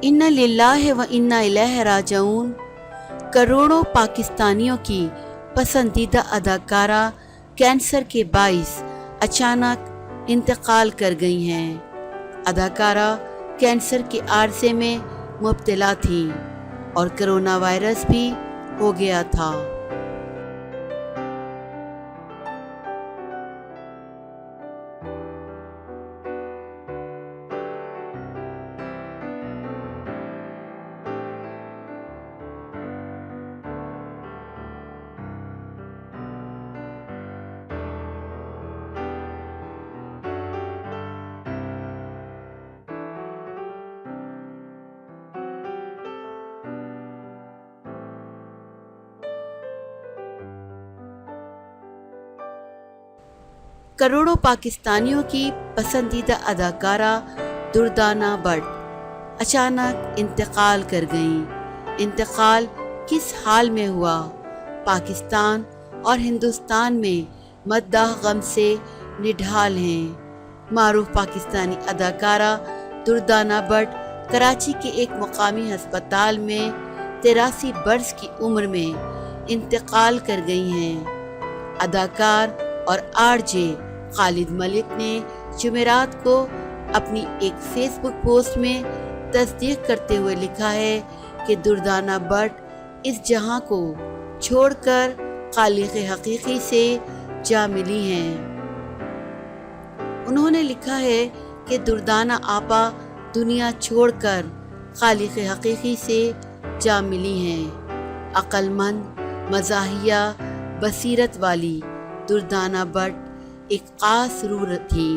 इन्ना लिल्लाहि व इन्ना इलैहि राजिऊन। करोड़ों पाकिस्तानियों की पसंदीदा अदाकारा कैंसर के बाइस अचानक इंतकाल कर गई हैं। अदाकारा कैंसर के आर्ज़े में मुब्तला थीं और कोरोना वायरस भी हो गया था। करोड़ों पाकिस्तानियों की पसंदीदा अदाकारा दुर्दाना भट्ट अचानक इंतकाल कर गईं। इंतकाल किस हाल में हुआ? पाकिस्तान और हिंदुस्तान में मद्दाह गम से निढाल हैं। मारूफ पाकिस्तानी अदाकारा दुर्दाना भट्ट कराची के एक मुकामी हस्पताल में 83 बरस की उम्र में इंतकाल कर गई हैं। अदाकार और आरजे खालिद मलिक ने जुमेरात को अपनी एक फेसबुक पोस्ट में तस्दीक करते हुए लिखा है कि दुर्दाना भट्ट इस जहां को छोड़कर खालिक हकीकी से जा मिली हैं। उन्होंने लिखा है कि दुर्दाना आपा दुनिया छोड़कर खालिक हकीकी से जा मिली हैं। अक्लमंद, मज़ाहिया, बसीरत वाली दुर्दाना भट्ट एक ख़ास रूह थी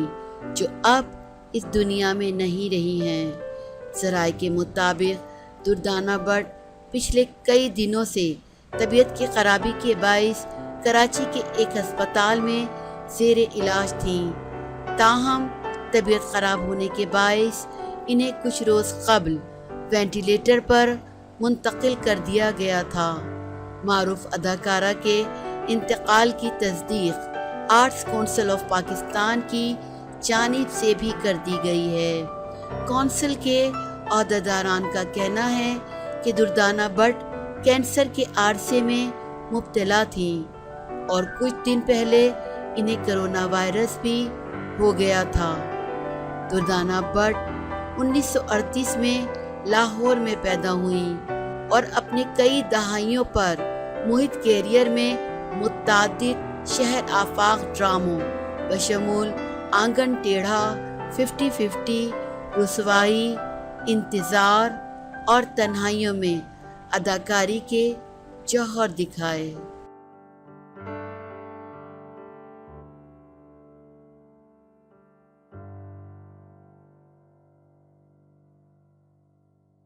जो अब इस दुनिया में नहीं रही हैं। ज़राए के मुताबिक दुर्दाना भट्ट पिछले कई दिनों से तबीयत की खराबी के बाइस कराची के एक अस्पताल में ज़ेर इलाज थीं। ताहम तबीयत ख़राब होने के बाइस इन्हें कुछ रोज़ क़ब्ल वेंटिलेटर पर मुंतकिल कर दिया गया था। मारूफ अदाकारा के इंतकाल की तस्दीक आर्ट्स काउंसिल ऑफ पाकिस्तान की जानिब से भी कर दी गई है। कौंसिल के अहदेदारान का कहना है कि दुर्दाना भट्ट कैंसर के आर्ज़े में मुब्तला थीं और कुछ दिन पहले इन्हें कोरोना वायरस भी हो गया था। दुर्दाना भट्ट 1938 में लाहौर में पैदा हुई और अपने कई दहाइयों पर मुहित कैरियर में मुत्तादिद शहर आफाक ड्रामों बशमूल आंगन टेढ़ा, 50-50, रुसवाई, इंतज़ार और तन्हाइयों में अदाकारी के जौहर दिखाए।